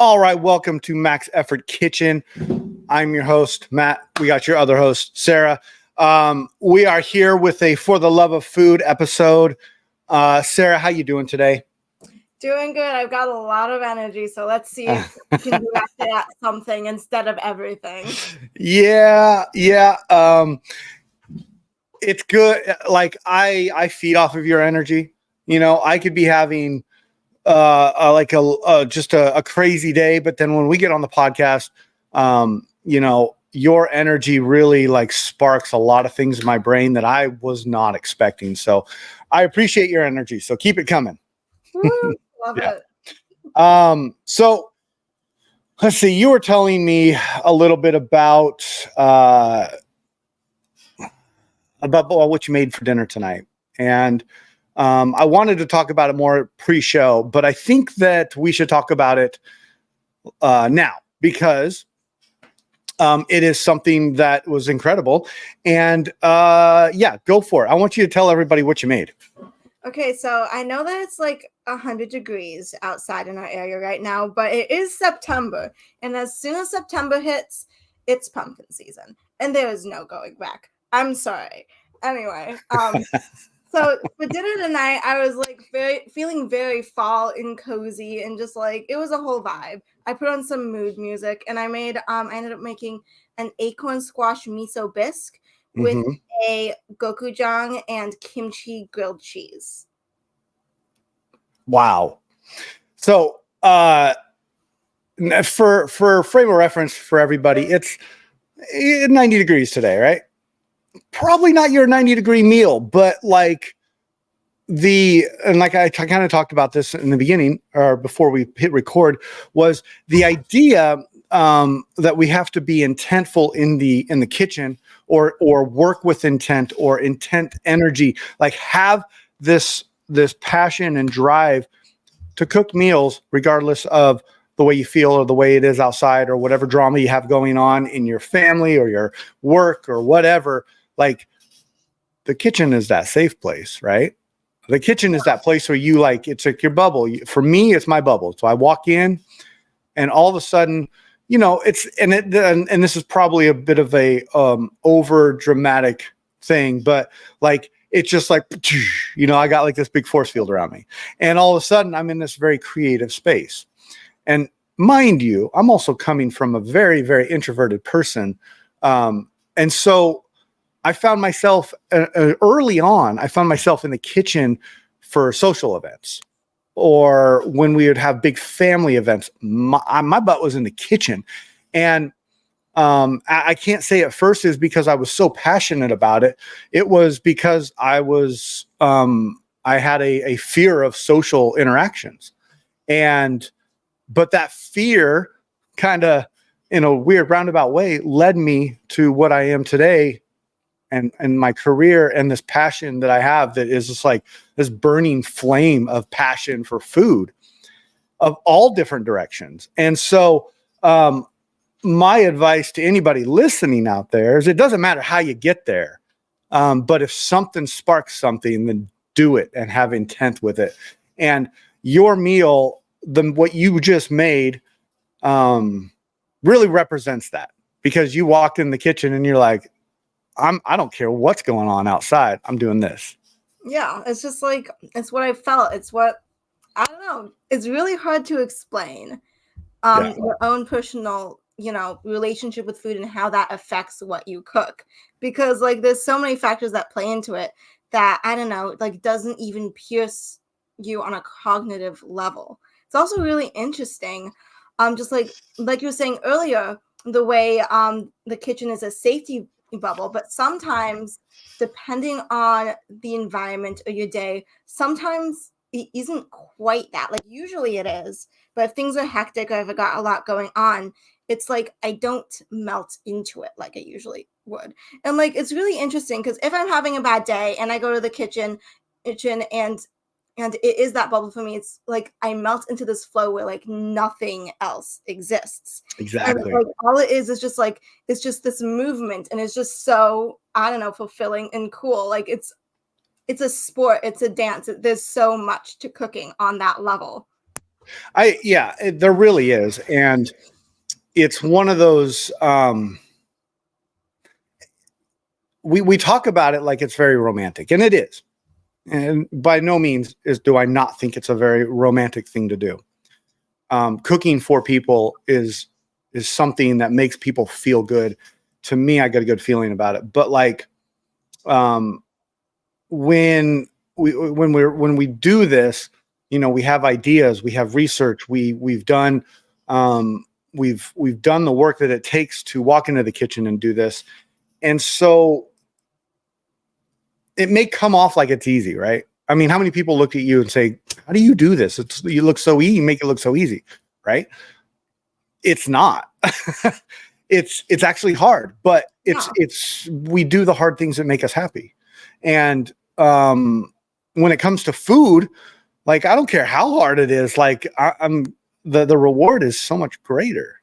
All right, welcome to Max Effort Kitchen. I'm your host, Matt. We got your other host, Sarah. We are here with a For the Love of Food episode. Sarah, how you doing today? Doing good. I've got a lot of energy, so let's see if we can do that something instead of everything. Yeah. It's good. Like I feed off of your energy. You know, I could be having just a crazy day, but then when we get on the podcast, your energy really like sparks a lot of things in my brain that I was not expecting. So I appreciate your energy. So keep it coming. Woo, love Yeah. it. So let's see, you were telling me a little bit about what you made for dinner tonight. And I wanted to talk about it more pre-show, but I think that we should talk about it now because it is something that was incredible. And go for it. I want you to tell everybody what you made. Okay, so I know that it's like 100 degrees outside in our area right now, but it is September. And as soon as September hits, it's pumpkin season. And there is no going back. I'm sorry. Anyway, so for dinner tonight, I was like feeling very fall and cozy and just like it was a whole vibe. I put on some mood music and I ended up making an acorn squash miso bisque with a gochujang and kimchi grilled cheese. Wow. So for frame of reference for everybody, it's 90 degrees today, right? Probably not your 90-degree meal, but like I kind of talked about this in the beginning or before we hit record, was the idea that we have to be intentful in the kitchen or work with intent or intent energy, like have this passion and drive to cook meals regardless of the way you feel or the way it is outside or whatever drama you have going on in your family or your work or whatever. Like the kitchen is that safe place, right? The kitchen is that place where you like, it's like your bubble. For me, it's my bubble. So I walk in and all of a sudden, and this is probably a bit of a over dramatic thing, but like, it's just like, I got like this big force field around me. And all of a sudden I'm in this very creative space. And mind you, I'm also coming from a very, very introverted person. And so I found myself early on, I found myself in the kitchen for social events or when we would have big family events. My butt was in the kitchen. And I can't say at first is because I was so passionate about it. It was because I had a fear of social interactions. But that fear kind of, in a weird roundabout way, led me to what I am today and my career and this passion that I have that is just like this burning flame of passion for food of all different directions. And so my advice to anybody listening out there is it doesn't matter how you get there. But if something sparks something, then do it and have intent with it. And your meal, what you just made, really represents that, because you walked in the kitchen and you're like, I don't care what's going on outside. I'm doing this. Yeah, it's just like, it's what I felt. It's what, I don't know. It's really hard to explain your own personal, relationship with food and how that affects what you cook. Because like, there's so many factors that play into it that, I don't know, like doesn't even pierce you on a cognitive level. It's also really interesting. Just like you were saying earlier, the way the kitchen is a safety bubble, but sometimes depending on the environment or your day, sometimes it isn't quite that. Like usually it is, but if things are hectic or if I got a lot going on, it's like I don't melt into it like I usually would. And like it's really interesting because if I'm having a bad day and I go to the kitchen and it is that bubble for me, it's like I melt into this flow where like nothing else exists. Exactly. And, like all it is just like it's just this movement, and it's just so, I don't know, fulfilling and cool. Like it's a sport, it's a dance. There's so much to cooking on that level. There really is. And it's one of those, we talk about it like it's very romantic, and it is. And by no means do I not think it's a very romantic thing to do. Cooking for people is something that makes people feel good. To me, I get a good feeling about it. But like, when we do this, we have ideas, we have research, we've done the work that it takes to walk into the kitchen and do this. And so it may come off like it's easy, right? I mean, how many people look at you and say, how do you do this? You look so easy, you make it look so easy, right? It's not. It's actually hard, but we do the hard things that make us happy. And when it comes to food, like, I don't care how hard it is, like the reward is so much greater.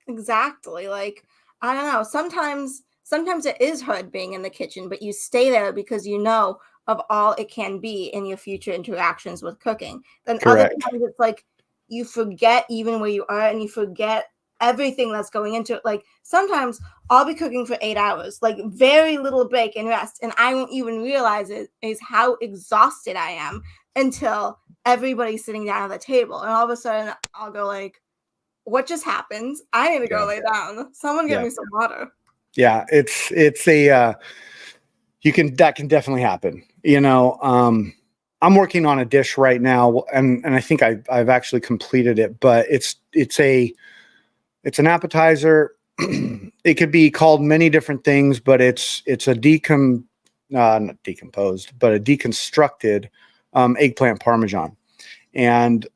Exactly. Like, I don't know. Sometimes it is hard being in the kitchen, but you stay there because you know of all it can be in your future interactions with cooking. Then Correct. Other times it's like you forget even where you are, and you forget everything that's going into it. Like, sometimes I'll be cooking for 8 hours, like very little break and rest, and I won't even realize it is how exhausted I am until everybody's sitting down at the table, and all of a sudden I'll go like, what just happened? I need to go lay down. Someone get me some water. Yeah, that can definitely happen. I'm working on a dish right now, and I think I've actually completed it, but it's an appetizer. It could be called many different things, but it's a not decomposed, but a deconstructed eggplant parmesan. And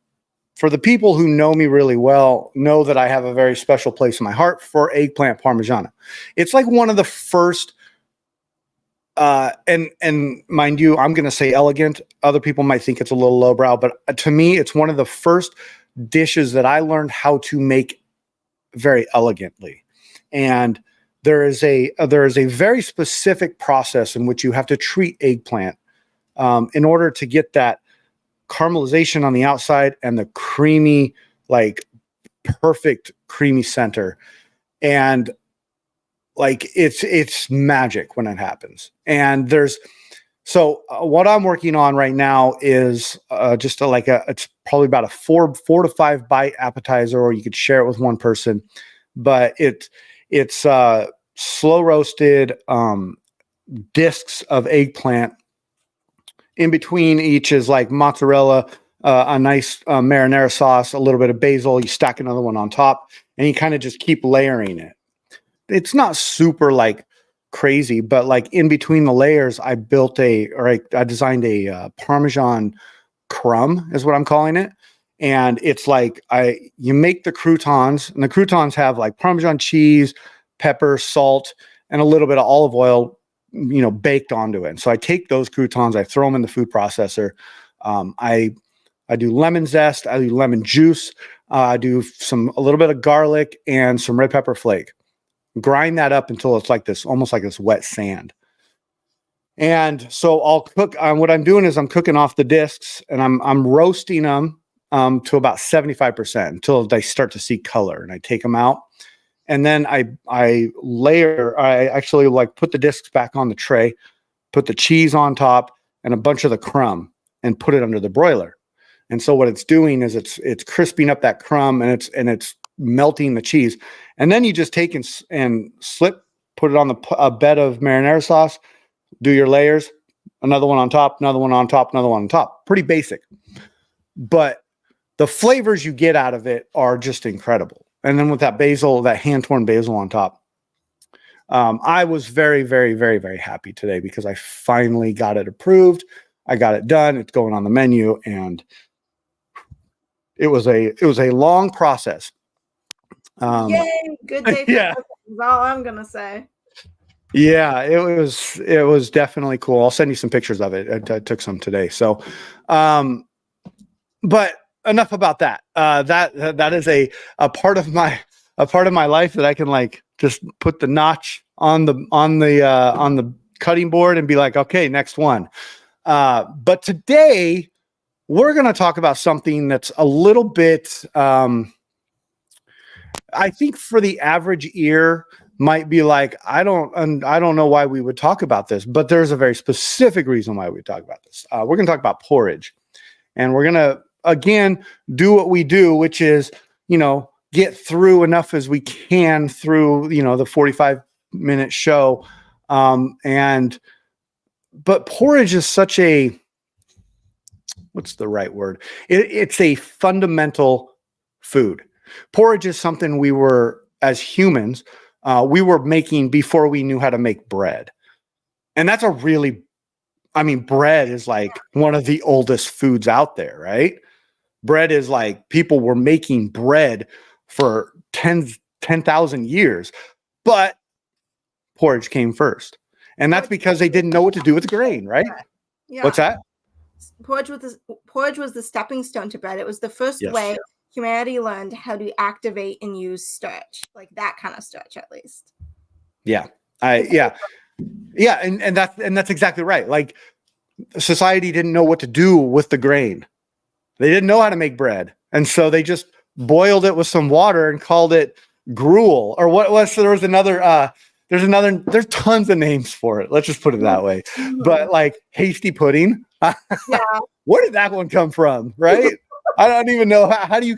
for the people who know me really well, know that I have a very special place in my heart for eggplant parmigiana. It's like one of the first, and mind you, I'm going to say elegant. Other people might think it's a little lowbrow, but to me, it's one of the first dishes that I learned how to make very elegantly. And there is a very specific process in which you have to treat eggplant in order to get that caramelization on the outside and the creamy, like perfect creamy center. And like, it's magic when it happens. And what I'm working on right now is it's probably about a four to 5 bite appetizer, or you could share it with one person, but it's slow roasted discs of eggplant. In between each is like mozzarella, a nice marinara sauce, a little bit of basil. You stack another one on top, and you kind of just keep layering it. It's not super like crazy, but like in between the layers, I designed a Parmesan crumb, is what I'm calling it. And it's like you make the croutons, and the croutons have like Parmesan cheese, pepper, salt, and a little bit of olive oil, baked onto it. And so I take those croutons, I throw them in the food processor. I do lemon zest, I do lemon juice, I do a little bit of garlic and some red pepper flake. Grind that up until it's like this, almost like this wet sand. And so I'll cook. What I'm doing is I'm cooking off the discs, and I'm roasting them to about 75% until they start to see color, and I take them out. And then I actually like put the discs back on the tray, put the cheese on top and a bunch of the crumb, and put it under the broiler. And so what it's doing is it's crisping up that crumb, and it's melting the cheese. And then you just take and put it on a bed of marinara sauce, do your layers, another one on top, another one on top, another one on top. Pretty basic. But the flavors you get out of it are just incredible. And then with that basil, that hand-torn basil on top, I was very, very, very, very happy today because I finally got it approved. I got it done. It's going on the menu, and it was a long process. Yay! Good day. Yeah, is all I'm gonna say. Yeah, it was definitely cool. I'll send you some pictures of it. I took some today. So, but enough about that. That is a part of my life that I can like just put the notch on the cutting board and be like, okay, next one. But today we're going to talk about something that's a little bit, I think for the average ear might be like, I don't know why we would talk about this, but there's a very specific reason why we talk about this. We're going to talk about porridge, and we're going to, again, do what we do, which is, get through enough as we can through, the 45-minute show. But porridge is such a, what's the right word? It's a fundamental food. Porridge is something we were, as humans, we were making before we knew how to make bread. And that's bread is like one of the oldest foods out there, right? Bread is like, people were making bread for 10,000 years, but porridge came first. And that's because they didn't know what to do with the grain, right? Yeah. What's that? Porridge was the stepping stone to bread. It was the first way humanity learned how to activate and use starch, like that kind of starch, at least. Yeah. And that's exactly right. Like, society didn't know what to do with the grain. They didn't know how to make bread. And so they just boiled it with some water and called it gruel, or what was, there's tons of names for it. Let's just put it that way. But like hasty pudding, where did that one come from? Right. I don't even know. How do you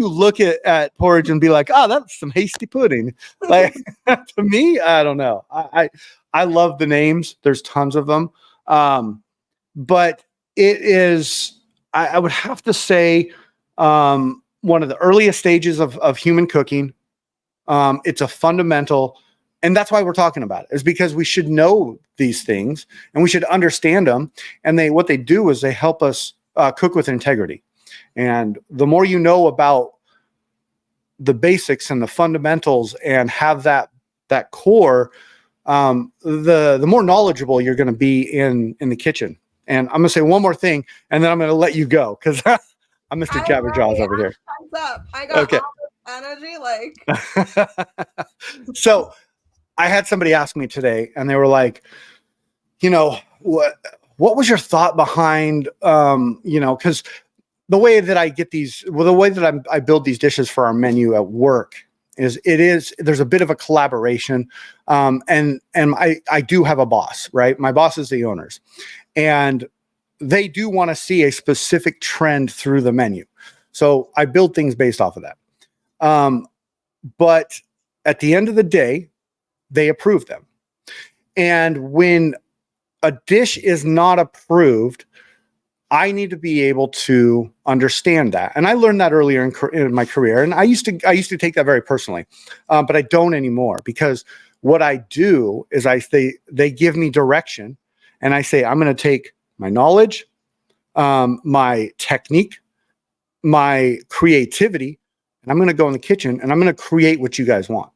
look at porridge and be like, oh, that's some hasty pudding? Like, to me, I don't know. I love the names. There's tons of them. But it is, I would have to say, one of the earliest stages of human cooking. It's a fundamental, and that's why we're talking about it, is because we should know these things and we should understand them. And what they do is they help us cook with integrity. And the more you know about the basics and the fundamentals and have that core, the more knowledgeable you're going to be in the kitchen. And I'm going to say one more thing, and then I'm going to let you go, because I'm Mr. Jabberjaws over here. I got all this energy. So I had somebody ask me today, and they were like, what was your thought behind, because the way that I get the way that I build these dishes for our menu at work is there's a bit of a collaboration. And I do have a boss, right? My boss is the owners, and they do want to see a specific trend through the menu. So I build things based off of that. But at the end of the day, they approve them. And when a dish is not approved, I need to be able to understand that. And I learned that earlier in my career. And I used to take that very personally, but I don't anymore, because what I do is they give me direction, and I say, I'm going to take my knowledge, my technique, my creativity, and I'm going to go in the kitchen and I'm going to create what you guys want.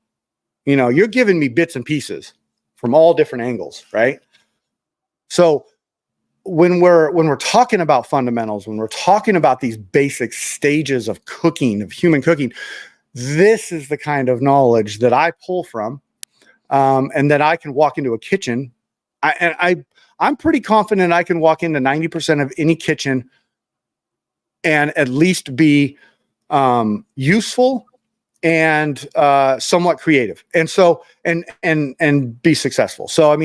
You're giving me bits and pieces from all different angles, right? So when we're talking about fundamentals, when we're talking about these basic stages of cooking, of human cooking, this is the kind of knowledge that I pull from, and that I can walk into a kitchen. I'm pretty confident I can walk into 90% of any kitchen and at least be useful and somewhat creative, and so and be successful. So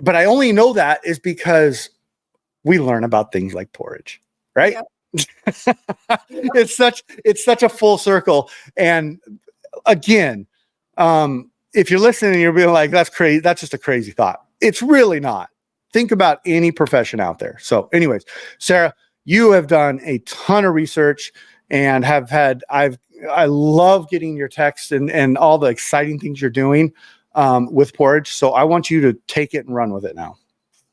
but I only know that is because we learn about things like porridge, right? Yep. It's such a full circle. And again, if you're listening, you're being like, that's crazy. That's just a crazy thought. It's really not. Think about any profession out there. So anyways, Sarah, you have done a ton of research and I love getting your texts and all the exciting things you're doing with porridge. So I want you to take it and run with it now.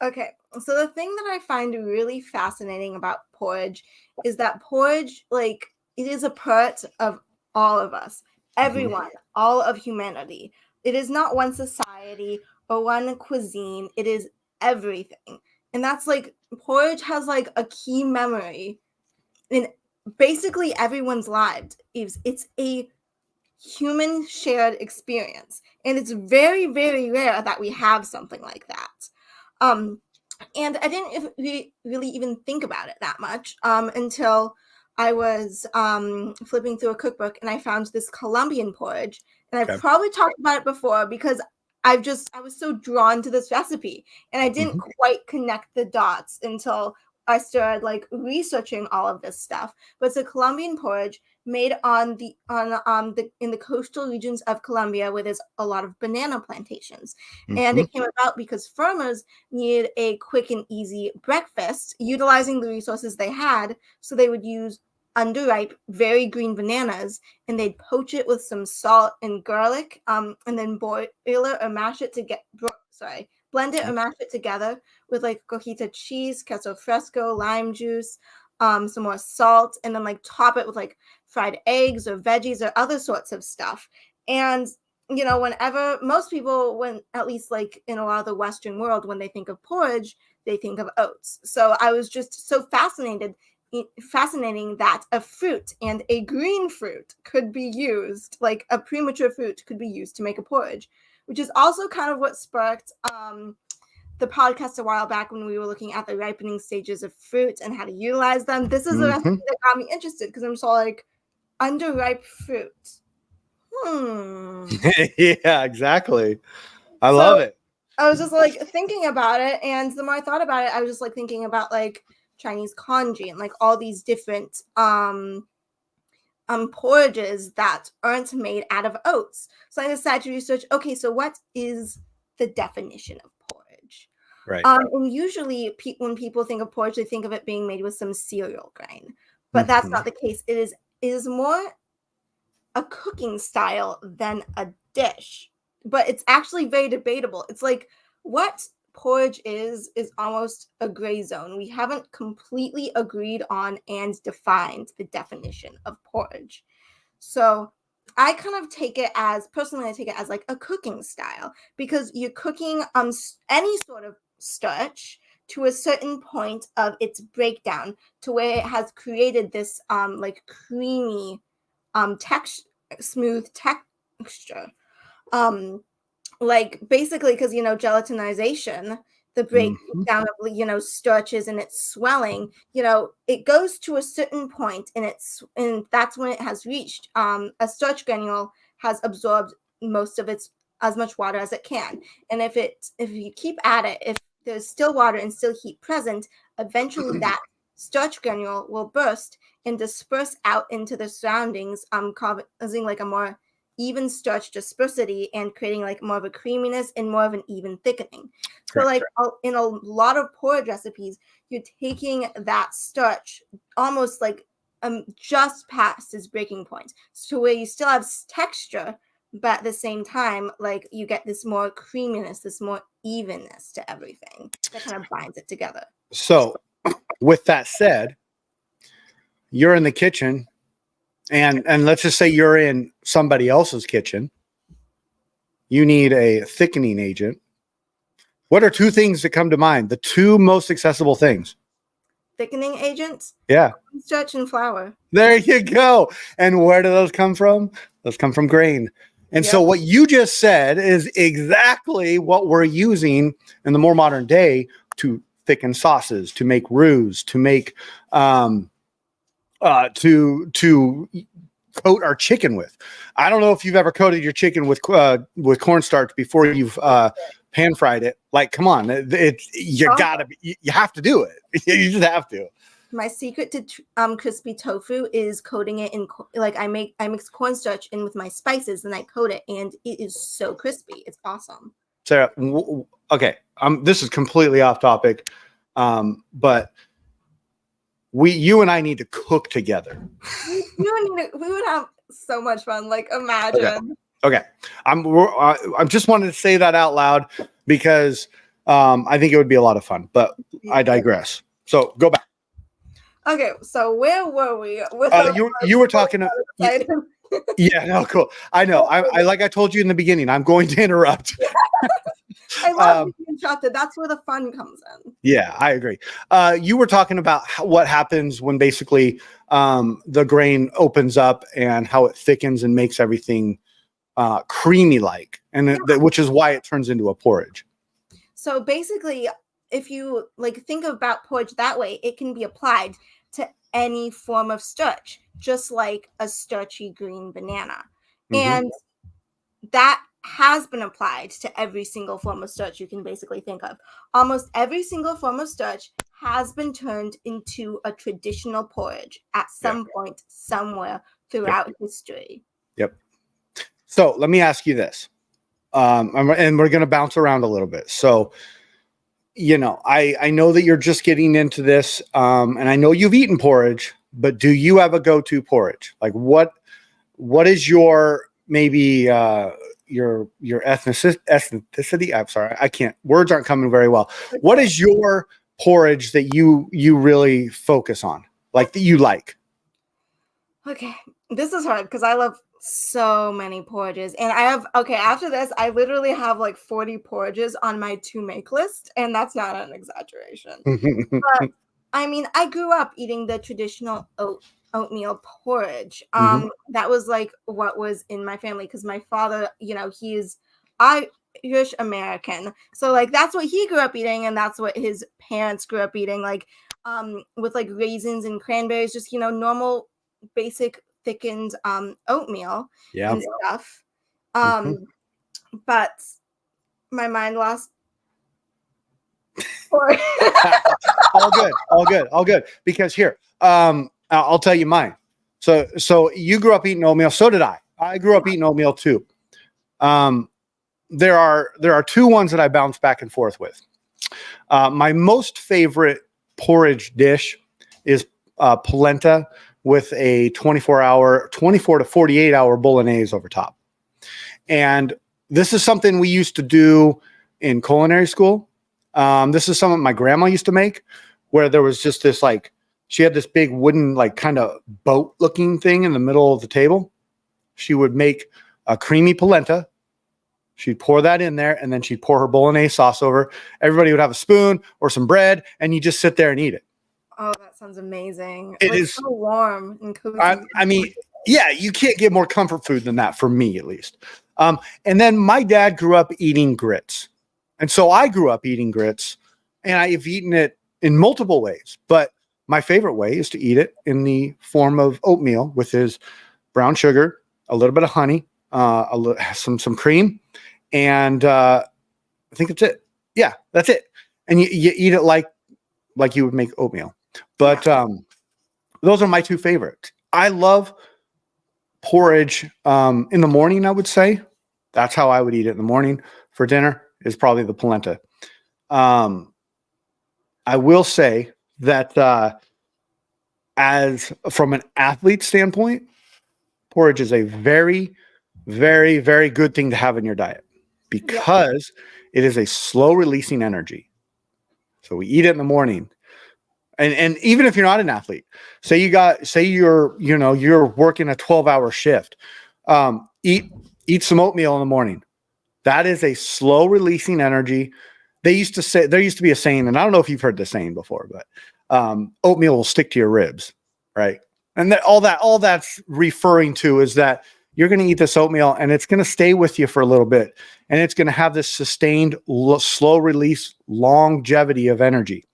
Okay. So the thing that I find really fascinating about porridge is that porridge, like, it is a part of all of us, everyone, all of humanity. It is not one society or one cuisine. It is everything. And that's like, porridge has like a key memory in basically everyone's lives. It's a human shared experience. And it's very, very rare that we have something like that. And I didn't really even think about it that much until I was flipping through a cookbook and I found this Colombian porridge. And I've Okay. probably talked about it before because I was so drawn to this recipe and I didn't Mhm. quite connect the dots until I started like researching all of this stuff. But it's a Colombian porridge made the in the coastal regions of Colombia where there's a lot of banana plantations. And Mhm. it came about because farmers needed a quick and easy breakfast utilizing the resources they had, so they would use underripe, very green bananas, and they'd poach it with some salt and garlic, and then boil it or mash it to get blend it or mash it together with like cojita cheese, queso fresco, lime juice, some more salt, and then like top it with like fried eggs or veggies or other sorts of stuff. And whenever most people, when at least like in a lot of the Western world, when they think of porridge, they think of oats. So I was just so fascinating that a fruit and a green fruit could be used, like a premature fruit could be used to make a porridge, which is also kind of what sparked the podcast a while back when we were looking at the ripening stages of fruit and how to utilize them. This is a recipe Mhm. that got me interested because I'm so like underripe fruit. Yeah, exactly. I So love it. I was just like thinking about it, and the more I thought about it, I was just like thinking about like Chinese congee and like all these different porridges that aren't made out of oats. So I decided to research, okay, so what is the definition of porridge? Right. And usually when people think of porridge, they think of it being made with some cereal grain, but that's Mhm. not the case. It is more a cooking style than a dish, but it's actually very debatable. It's like what porridge is almost a gray zone. We haven't completely agreed on and defined the definition of porridge. So I kind of take it as personally, I take it as like a cooking style because you're cooking any sort of starch to a certain point of its breakdown to where it has created this like creamy text smooth texture. Um like basically because gelatinization, the Mhm. breakdown of starches and its swelling, it goes to a certain point and that's when it has reached a starch granule has absorbed most of its as much water as it can. And if you keep at it, if there's still water and still heat present, eventually that starch granule will burst and disperse out into the surroundings, causing like a more even starch dispersity and creating like more of a creaminess and more of an even thickening. So Correct. like in a lot of porridge recipes, you're taking that starch almost like just past its breaking point, so where you still have texture, but at the same time, like you get this more creaminess, this more evenness to everything that kind of binds it together. So, with that said, you're in the kitchen, and let's just say you're in somebody else's kitchen. You need a thickening agent. What are two things that come to mind? The two most accessible things. Thickening agents, Yeah, starch and flour. there you go. And where do those come from? Those come from grain. And so, Yep. what you just said is exactly what we're using in the more modern day to thicken sauces, to make roux, to make um, to coat our chicken with. I don't know if you've ever coated your chicken with cornstarch before you've pan fried it. Like, come on, you Oh, gotta you have to do it. You just have to. my secret to crispy tofu is coating it in like I mix cornstarch in with my spices and I coat it and it is so crispy. It's awesome. Sarah, okay, this is completely off topic, but you and I need to cook together. We would have so much fun. Like Okay. imagine. Okay, I'm just wanted to say that out loud because I think it would be a lot of fun. But I digress. So go back. Okay, so where were we? You were talking. Yeah, no, cool. I know. I like I told you in the beginning. I'm going to interrupt. I love being interrupted. That's where the fun comes in. Yeah, I agree. You were talking about what happens when basically the grain opens up and how it thickens and makes everything creamy like, and which is why it turns into a porridge. So basically, if you like think about porridge that way, it can be applied to any form of starch, just like a starchy green banana. And that has been applied to every single form of starch you can basically think of. Almost every single form of starch has been turned into a traditional porridge at some point, somewhere throughout history. Yep. So let me ask you this. And we're going to bounce around a little bit. So, I know that you're just getting into this, and I know you've eaten porridge, but do you have a go-to porridge? Like what is your maybe your ethnicity? I'm sorry, I can't. Words aren't coming very well. What is your porridge that you really focus on, like that you like? Okay, this is hard because I love so many porridges, and after this I literally have like 40 porridges on my to make list, and that's not an exaggeration. But I mean, I grew up eating the traditional oatmeal porridge. That was like what was in my family, because my father, he's Irish American, so like that's what he grew up eating, and that's what his parents grew up eating, like with like raisins and cranberries, just normal basic thickened oatmeal and stuff. But my mind lost. All good. Because here, I'll tell you mine. So you grew up eating oatmeal. So did I. I grew up eating oatmeal too. There are two ones that I bounce back and forth with. My most favorite porridge dish is polenta with a 24 to 48 hour bolognese over top. And this is something we used to do in culinary school. This is something my grandma used to make, where there was just this, like, she had this big wooden, like, kind of boat looking thing in the middle of the table. She would make a creamy polenta. She'd pour that in there, and then she'd pour her bolognese sauce over. Everybody would have a spoon or some bread, and you just sit there and eat it. Oh, that sounds amazing. It is so warm and cozy. I mean, yeah, you can't get more comfort food than that, for me at least. And then my dad grew up eating grits. And so I grew up eating grits, and I've eaten it in multiple ways. But my favorite way is to eat it in the form of oatmeal with his brown sugar, a little bit of honey, some cream, and I think that's it. Yeah, that's it. And you eat it like you would make oatmeal. But those are my two favorites. I love porridge in the morning, I would say. That's how I would eat it in the morning. For dinner is probably the polenta. I will say that as from an athlete standpoint, porridge is a very, very, very good thing to have in your diet, because it is a slow releasing energy. So we eat it in the morning. And even if you're not an athlete, say you're working a 12-hour shift, eat some oatmeal in the morning. That is a slow releasing energy. There used to be a saying, and I don't know if you've heard this saying before, but oatmeal will stick to your ribs, right? And all that's referring to is that you're going to eat this oatmeal, and it's going to stay with you for a little bit, and it's going to have this sustained, slow release, longevity of energy.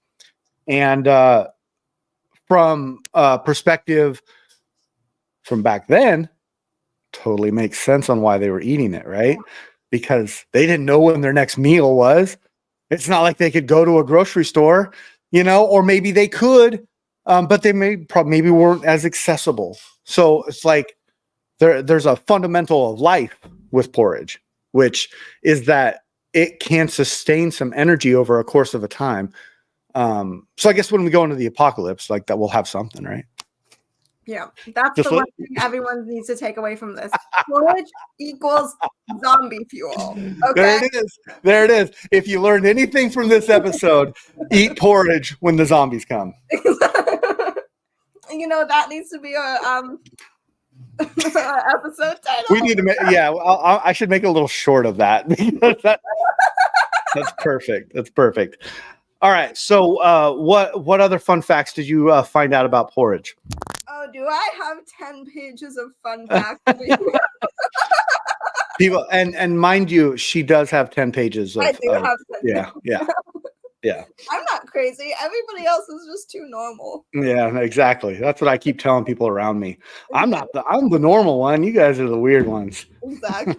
And from a perspective from back then, totally makes sense on why they were eating it, right? Because they didn't know when their next meal was. It's not like they could go to a grocery store, or maybe they could, but they maybe weren't as accessible. So it's like there's a fundamental of life with porridge, which is that it can sustain some energy over a course of a time. So I guess when we go into the apocalypse, like that, we'll have something, right? Yeah, that's the one thing everyone needs to take away from this. Porridge equals zombie fuel. Okay, there it is. If you learned anything from this episode, eat porridge when the zombies come. That needs to be our episode title. We need to I should make a little short of that. That's perfect. That's perfect. All right. So what other fun facts did you find out about porridge? Oh, do I have 10 pages of fun facts? People, and mind you, she does have 10 pages of. I do have 10 yeah. Yeah. I'm not crazy. Everybody else is just too normal. Yeah, exactly. That's what I keep telling people around me. I'm Exactly. not I'm the normal one. You guys are the weird ones. Exactly.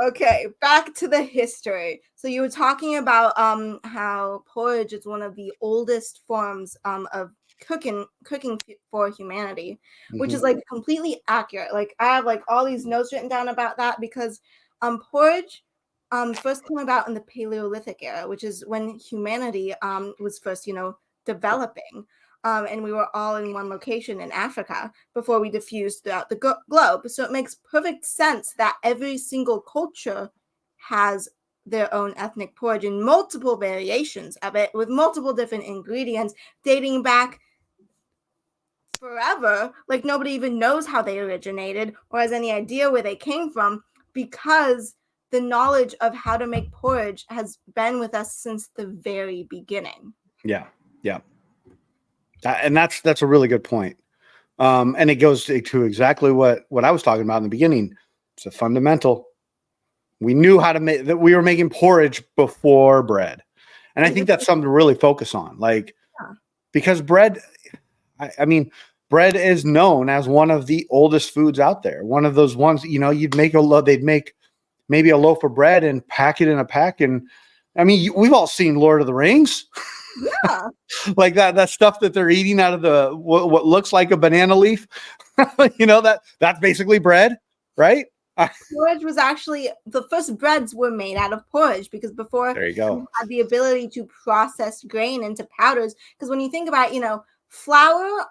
Okay, back to the history. So you were talking about how porridge is one of the oldest forms of cooking for humanity, which is Mhm. like completely accurate. Like I have like all these notes written down about that because porridge first came about in the Paleolithic era, which is when humanity was first, developing. And we were all in one location in Africa before we diffused throughout the globe. So it makes perfect sense that every single culture has their own ethnic porridge and multiple variations of it with multiple different ingredients dating back forever. Like nobody even knows how they originated or has any idea where they came from because the knowledge of how to make porridge has been with us since the very beginning. Yeah. Yeah. And that's a really good point. And it goes to exactly what I was talking about in the beginning. It's a fundamental. We knew how to make that. We were making porridge before bread. And I think that's something to really focus on. Like, Yeah. because bread, I mean, bread is known as one of the oldest foods out there. One of those ones, you'd make they'd make maybe a loaf of bread and pack it in a pack. And I mean, we've all seen Lord of the Rings. Yeah. Like that stuff that they're eating out of the what looks like a banana leaf. That's basically bread, right? Porridge was actually the first breads were made out of porridge because before There you we go. had the ability to process grain into powders. Because when you think about, flour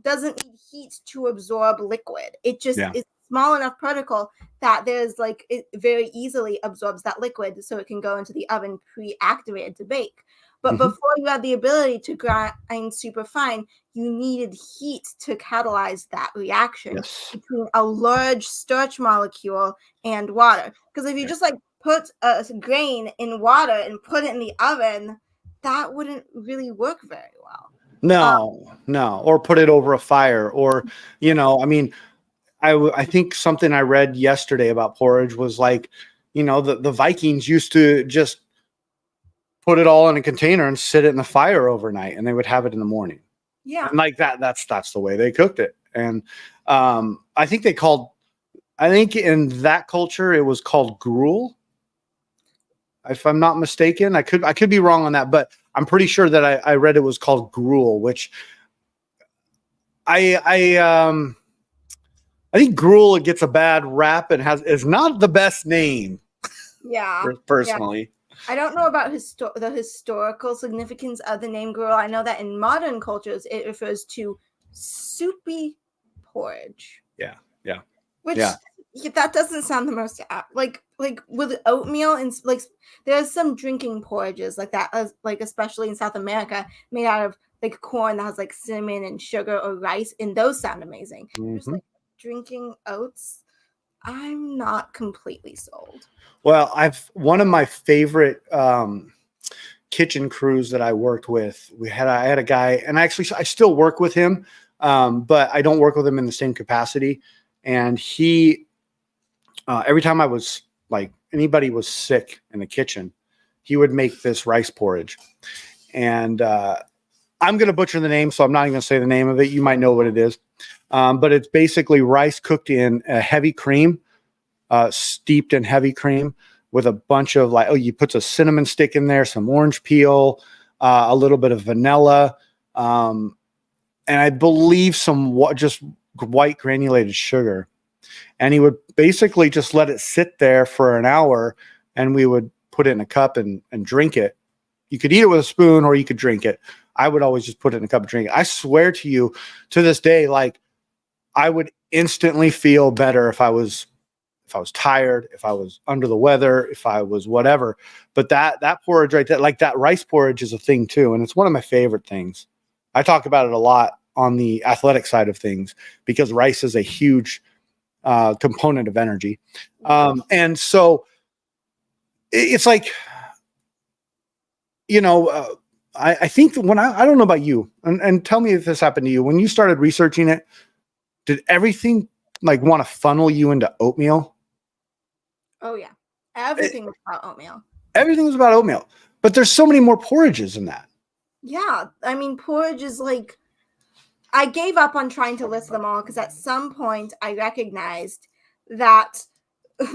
doesn't need heat to absorb liquid. It just Yeah. is small enough particle that there's like it very easily absorbs that liquid so it can go into the oven pre-activated to bake. But Mhm. before you had the ability to grind super fine, you needed heat to catalyze that reaction Yes. between a large starch molecule and water. Because if you Yeah. just like put a grain in water and put it in the oven, that wouldn't really work very well. No. Or put it over a fire, or I mean, I think something I read yesterday about porridge was like, the Vikings used to just put it all in a container and sit it in the fire overnight, and they would have it in the morning. Yeah. And like that's the way they cooked it. And I think in that culture it was called gruel, if I'm not mistaken. I could be wrong on that, but I'm pretty sure that I read it was called gruel, which I think gruel gets a bad rap and is not the best name Yeah. Yeah. personally. I don't know about the historical significance of the name gruel. I know that in modern cultures it refers to soupy porridge. Yeah. Yeah. Which Yeah. that doesn't sound the most apt. Like with oatmeal and like there's some drinking porridges like that, like especially in South America, made out of like corn that has like cinnamon and sugar or rice, and those sound amazing. Just Mhm. like drinking oats, I'm not completely sold. Well, one of my favorite kitchen crews that I worked with. I had a guy, and I still work with him, but I don't work with him in the same capacity. And he, every time I was like anybody was sick in the kitchen, he would make this rice porridge. And I'm going to butcher the name, so I'm not even going to say the name of it. You might know what it is, but it's basically rice cooked in a heavy cream, steeped in heavy cream with a bunch of you put a cinnamon stick in there, some orange peel, a little bit of vanilla, and I believe some just white granulated sugar. And he would basically just let it sit there for an hour, and we would put it in a cup and drink it. You could eat it with a spoon or you could drink it. I would always just put it in a cup and drink it. I swear to you, to this day, like I would instantly feel better if I was tired, if I was under the weather, if I was whatever. But that porridge right there, like that rice porridge is a thing too. And it's one of my favorite things. I talk about it a lot on the athletic side of things because rice is a huge component of energy. And so it's like, I think that I don't know about you, and tell me if this happened to you, when you started researching it, did everything like want to funnel you into oatmeal? Oh yeah, everything was about oatmeal. Everything was about oatmeal. But there's so many more porridges than that. Yeah, I mean, porridge is like, I gave up on trying to list them all because at some point I recognized that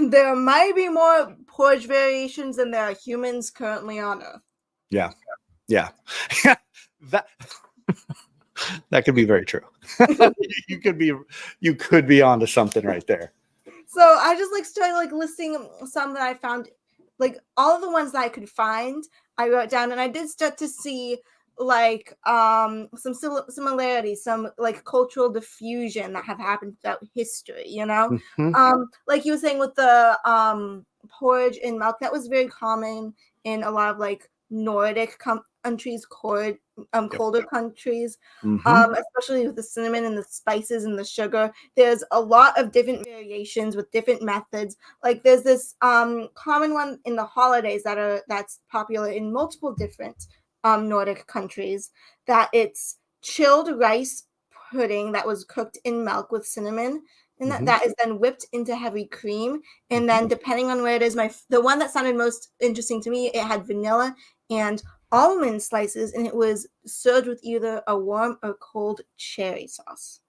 there might be more porridge variations than there are humans currently on Earth. Yeah. Yeah. that that could be very true. you could be onto something right there. So I just like started like listing some that I found, like all of the ones that I could find, I wrote down, and I did start to see like some similarities, some like cultural diffusion that have happened throughout history, you know. Mm-hmm. Like you were saying with the porridge in milk, that was very common in a lot of like Nordic countries, colder countries, Mm-hmm. especially with the cinnamon and the spices and the sugar. There's a lot of different variations with different methods. Like there's this common one in the holidays that's popular in multiple different Nordic countries, that it's chilled rice pudding that was cooked in milk with cinnamon, and that is then whipped into heavy cream. And then depending on where it is, the one that sounded most interesting to me, it had vanilla and almond slices, and it was served with either a warm or cold cherry sauce.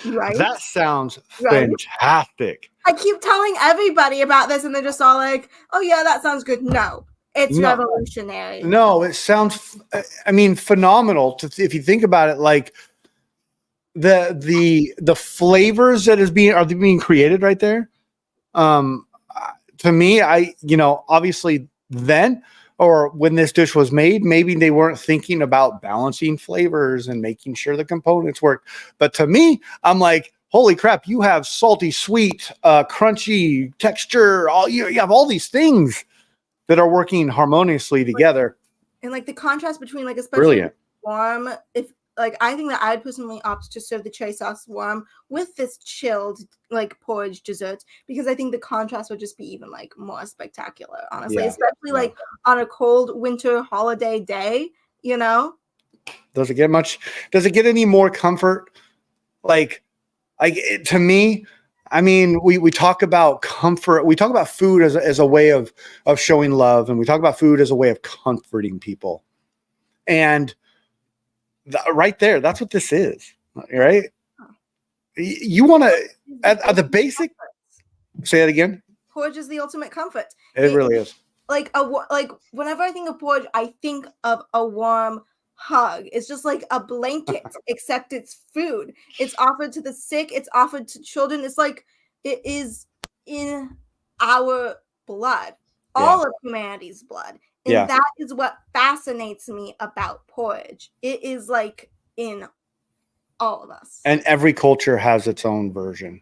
Right? That sounds Right. fantastic. I keep telling everybody about this, and they're just all like, "Oh yeah, that sounds good." No, it's No. revolutionary. No, it sounds, I mean, phenomenal. If you think about it, like the flavors that are being created right there. To me, obviously then, or when this dish was made, maybe they weren't thinking about balancing flavors and making sure the components work. But to me, I'm like, holy crap, you have salty, sweet, crunchy texture. You have all these things that are working harmoniously together. And like the contrast between like especially Brilliant. warm, if like I think that I'd personally opt to serve the cherry sauce warm with this chilled like porridge dessert, because I think the contrast would just be even like more spectacular, honestly, Yeah. especially like on a cold winter holiday day, you know. Does it get any more comfort? Like to me, I mean, we talk about comfort. We talk about food as a way of showing love, and we talk about food as a way of comforting people. And right there, that's what this is, right? You want to at the basic. Say that again. Porridge is the ultimate comfort. It really is. Like whenever I think of porridge, I think of a warm hug. It's just like a blanket, except it's food. It's offered to the sick. It's offered to children. It's like it is in our blood, all of humanity's blood. And that is what fascinates me about porridge. It is like in all of us. And every culture has its own version.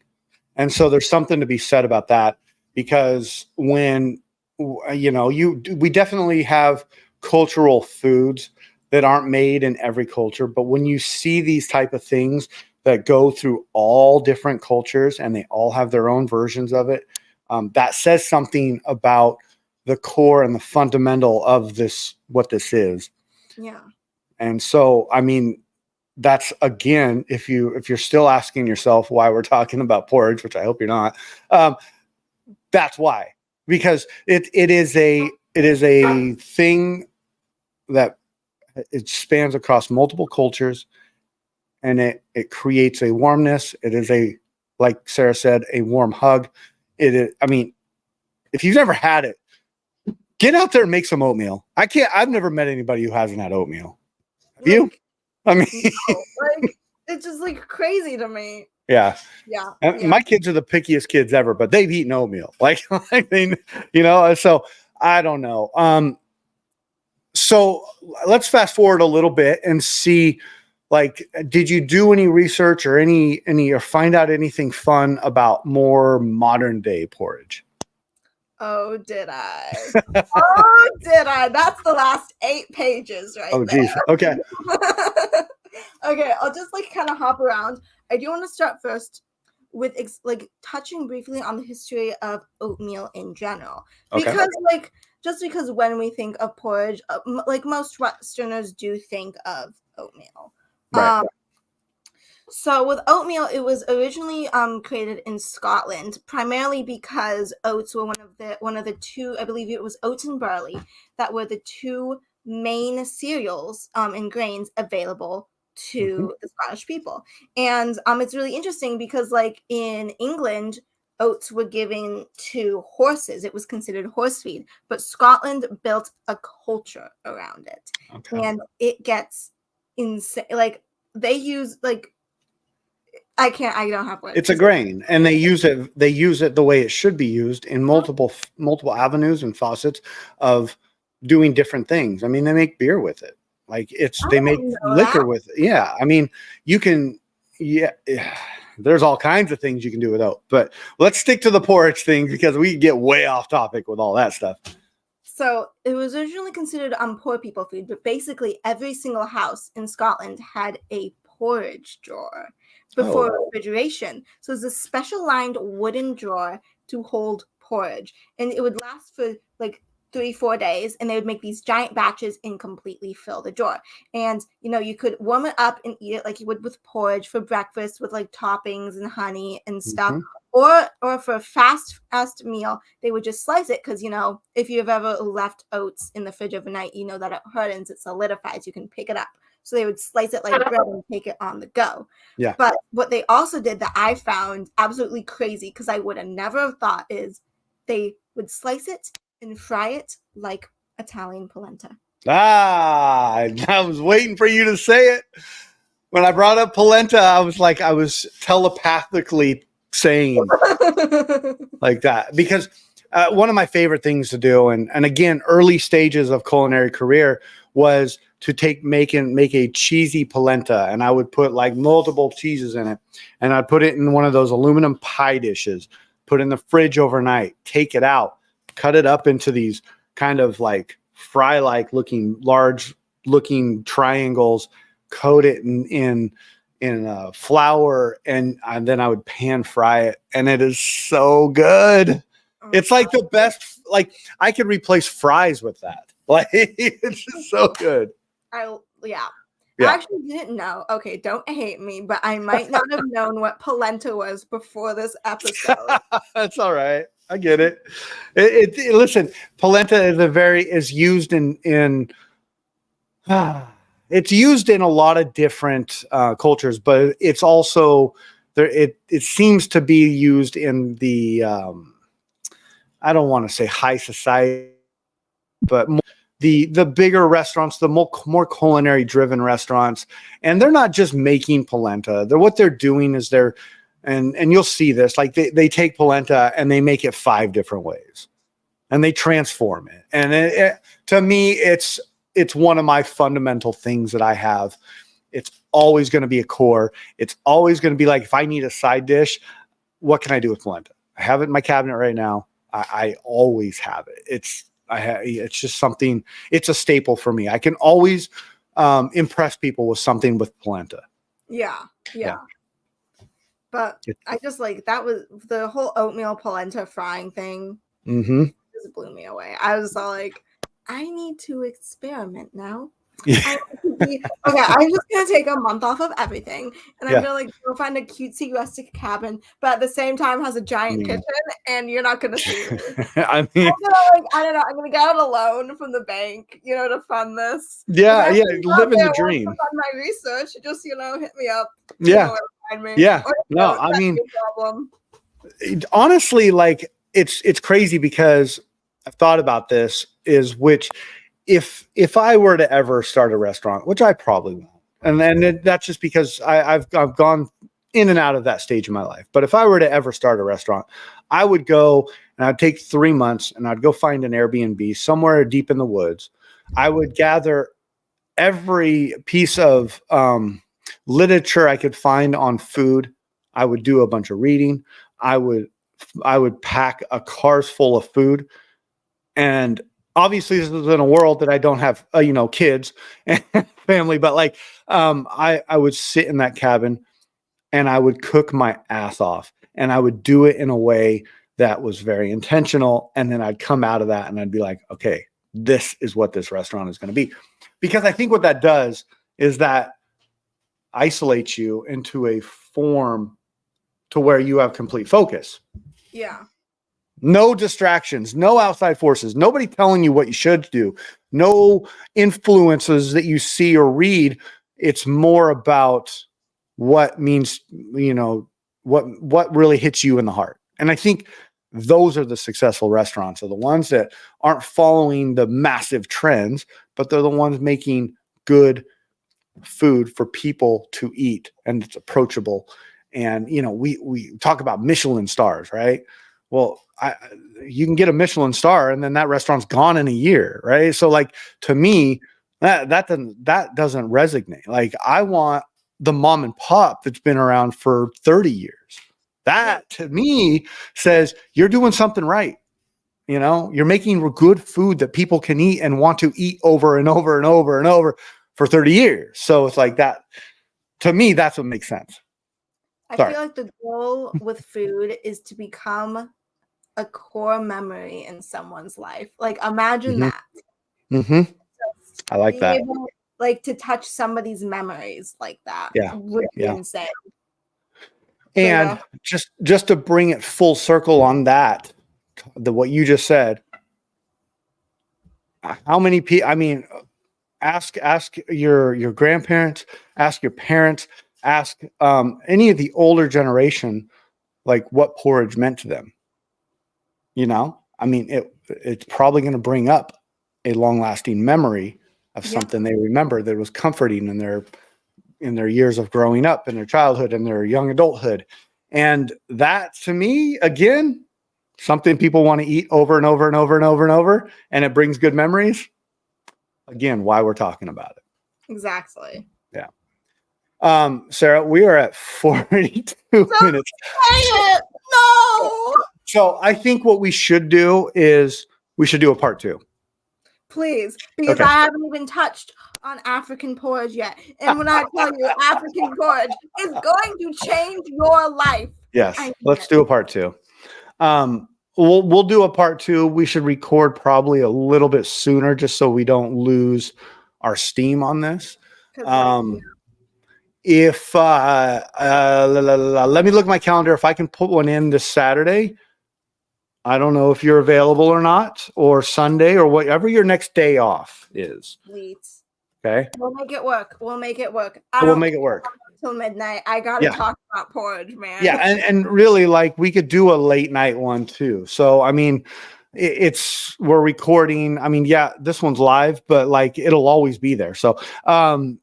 And so there's something to be said about that, because when, we definitely have cultural foods that aren't made in every culture. But when you see these type of things that go through all different cultures and they all have their own versions of it, that says something about the core and the fundamental of what this is. Yeah. And so, I mean, that's, again, if you're still asking yourself why we're talking about porridge, which I hope you're not, that's why, because it is a thing that it spans across multiple cultures, and it creates a warmness. It is like Sarah said, a warm hug. I mean, if you've never had it, get out there and make some oatmeal. I've never met anybody who hasn't had oatmeal. Have you? I mean, like it's just like crazy to me. Yeah. Yeah. My kids are the pickiest kids ever, but they've eaten oatmeal. Like, I mean, so I don't know. So let's fast forward a little bit and see, like, did you do any research or or find out anything fun about more modern day porridge? Oh, did I? Oh, did I? That's the last 8 pages, right? Oh, geez. Okay. Okay, I'll just like kind of hop around. I do want to start first with like touching briefly on the history of oatmeal in general, because because when we think of porridge, like most Westerners do think of oatmeal. Right. So with oatmeal, it was originally created in Scotland, primarily because oats were one of the two, I believe it was oats and barley, that were the two main cereals and grains available Mhm. to the Scottish people. And it's really interesting because like in England, oats were given to horses. It was considered horse feed, but Scotland built a culture around it. Okay. And it gets insane. Like they use like I don't have words It's to a say. grain, and they use it the way it should be used in multiple avenues and faucets of doing different things. I mean, they make beer with it. Like I they make didn't know that. liquor with it. Yeah. I mean, you can yeah, there's all kinds of things you can do with oat. But let's stick to the porridge thing because we get way off topic with all that stuff. So it was originally considered poor people food, but basically every single house in Scotland had a porridge drawer before Oh. refrigeration. So it was a special lined wooden drawer to hold porridge. And it would last for like 3-4 days, and they would make these giant batches and completely fill the drawer. And you could warm it up and eat it like you would with porridge for breakfast with like toppings and honey and stuff. Mhm. Or for a fast meal, they would just slice it because if you've ever left oats in the fridge overnight, you know that it hardens, it solidifies, you can pick it up. So they would slice it like bread and take it on the go. Yeah. But what they also did that I found absolutely crazy because I would have never have thought is they would slice it and fry it like Italian polenta. Ah, I was waiting for you to say it. When I brought up polenta, I was telepathically saying like that because one of my favorite things to do, and again, early stages of culinary career was to make a cheesy polenta, and I would put like multiple cheeses in it, and I'd put it in one of those aluminum pie dishes, put it in the fridge overnight, take it out, cut it up into these kind of like fry-like looking large looking triangles, coat it in flour, and then I would pan fry it, and it is so good. It's like the best. Like I could replace fries with that. Like it's just so good. Yeah. Yeah. I actually didn't know. Okay, don't hate me, but I might not have known what polenta was before this episode. That's all right. I get it. Listen, polenta is used in it's used in a lot of different cultures, but it's also there. It seems to be used in the I don't want to say high society, but more the bigger restaurants, the more culinary driven restaurants, and they're not just making polenta. What they're doing is and you'll see this, like they take polenta and they make it 5 different ways, and they transform it. And to me, it's one of my fundamental things that I have. It's always going to be a core. It's always going to be like, if I need a side dish, what can I do with polenta? I have it in my cabinet right now. I always have it. It's just something. It's a staple for me. I can always impress people with something with polenta. Yeah. But I just like that was the whole oatmeal polenta frying thing. Mm-hmm. Just blew me away. I was all like, I need to experiment now. Yeah. Okay, I'm just gonna take a month off of everything, and I'm gonna like go find a cutesy rustic cabin, but at the same time has a giant kitchen, and you're not gonna see me. I mean, I don't know. I'm gonna get out a loan from the bank, to fund this. Yeah, living the dream. On my research, just hit me up. Yeah, yeah. No, I mean, honestly, like it's crazy because I've thought about this. If I were to ever start a restaurant, which I probably won't, and then that's just because I've gone in and out of that stage in my life. But if I were to ever start a restaurant, I would go and I'd take 3 months and I'd go find an Airbnb somewhere deep in the woods. I would gather every piece of literature I could find on food. I would do a bunch of reading. I would pack a cars full of food, and obviously this is in a world that I don't have, kids and family, but like, I would sit in that cabin and I would cook my ass off, and I would do it in a way that was very intentional. And then I'd come out of that and I'd be like, okay, this is what this restaurant is going to be. Because I think what that does is that isolates you into a form to where you have complete focus. Yeah. No distractions, no outside forces, nobody telling you what you should do, no influences that you see or read. It's more about what means, what really hits you in the heart. And I think those are the successful restaurants, are the ones that aren't following the massive trends, but they're the ones making good food for people to eat, and it's approachable. And we talk about Michelin stars, right? Well, you can get a Michelin star and then that restaurant's gone in a year, right? So like, to me, that doesn't resonate. Like, I want the mom and pop that's been around for 30 years. That to me says you're doing something right. You're making good food that people can eat and want to eat over and over and over and over for 30 years. So it's like that. To me, that's what makes sense. I feel like the goal with food is to become a core memory in someone's life. Like, imagine that. Mm-hmm. I like that. Like, to touch somebody's memories like that. Yeah. Would be insane. And just to bring it full circle on that, what you just said, how many people, ask your grandparents, ask your parents, ask any of the older generation, like, what porridge meant to them. It's probably going to bring up a long-lasting memory of something they remember that was comforting in their years of growing up, in their childhood, in their young adulthood. And that, to me, again, something people want to eat over and over and over and over and over, and it brings good memories. Again, why we're talking about it. Exactly. Yeah. Sarah, we are at 42 minutes. No. So I think what we should do is we should do a part 2. Please, because I haven't even touched on African porridge yet. And when I tell you African porridge is going to change your life. Yes. Let's do a part 2. We'll do a part 2. We should record probably a little bit sooner, just so we don't lose our steam on this. If let me look at my calendar. If I can put one in this Saturday, I don't know if you're available or not, or Sunday, or whatever your next day off is. Sweet. Okay. We'll make it work. We'll make it work. Till midnight. I gotta talk about porridge, man. Yeah, and really, like, we could do a late night one too. So we're recording. This one's live, but like, it'll always be there. So I'm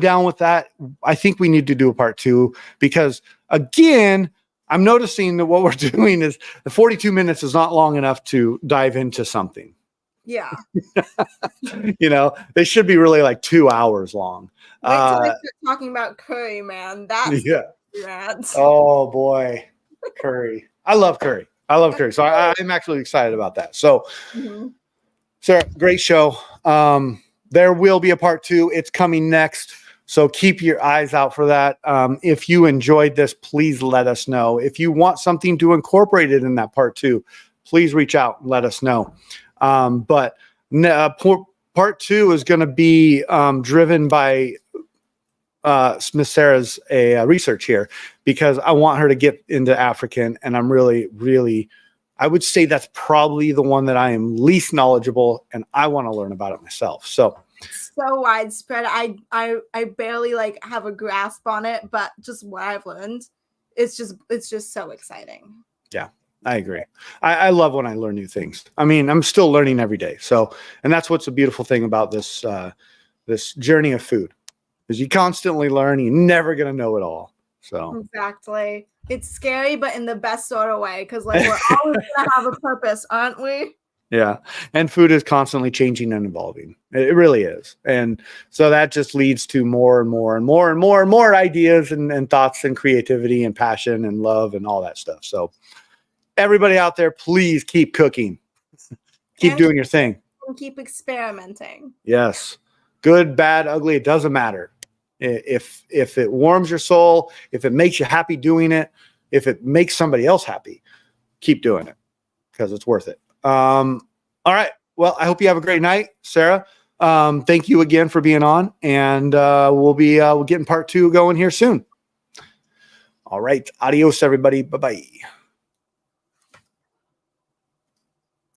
down with that. I think we need to do a part 2 because, again, I'm noticing that what we're doing is the 42 minutes is not long enough to dive into something. Yeah. They should be really like 2 hours long. Wait till I start talking about curry, man. Oh boy, curry. I love curry. So I'm actually excited about that. So, Sarah, great show. There will be a part 2. It's coming next. So keep your eyes out for that. If you enjoyed this, please let us know. If you want something to incorporate it in that part 2, please reach out and let us know. But part 2 is going to be driven by Miss Sarah's research here, because I want her to get into African, and I'm really, really, I would say that's probably the one that I am least knowledgeable, and I want to learn about it myself. So widespread. I barely have a grasp on it, but just what I've learned, it's just so exciting. Yeah, I agree. I love when I learn new things. I'm still learning every day. So, and that's what's a beautiful thing about this this journey of food, is you constantly learn. You're never gonna know it all. So exactly, it's scary, but in the best sort of way, because we're always gonna have a purpose, aren't we? Yeah. And food is constantly changing and evolving. It really is. And so that just leads to more and more and more and more and more ideas and thoughts and creativity and passion and love and all that stuff. So everybody out there, please keep cooking. Keep doing your thing. And keep experimenting. Yes. Good, bad, ugly, it doesn't matter. If it warms your soul, if it makes you happy doing it, if it makes somebody else happy, keep doing it, because it's worth it. All right. Well, I hope you have a great night, Sarah. Thank you again for being on, and we'll getting part 2 going here soon. All right. Adios, everybody. Bye-bye.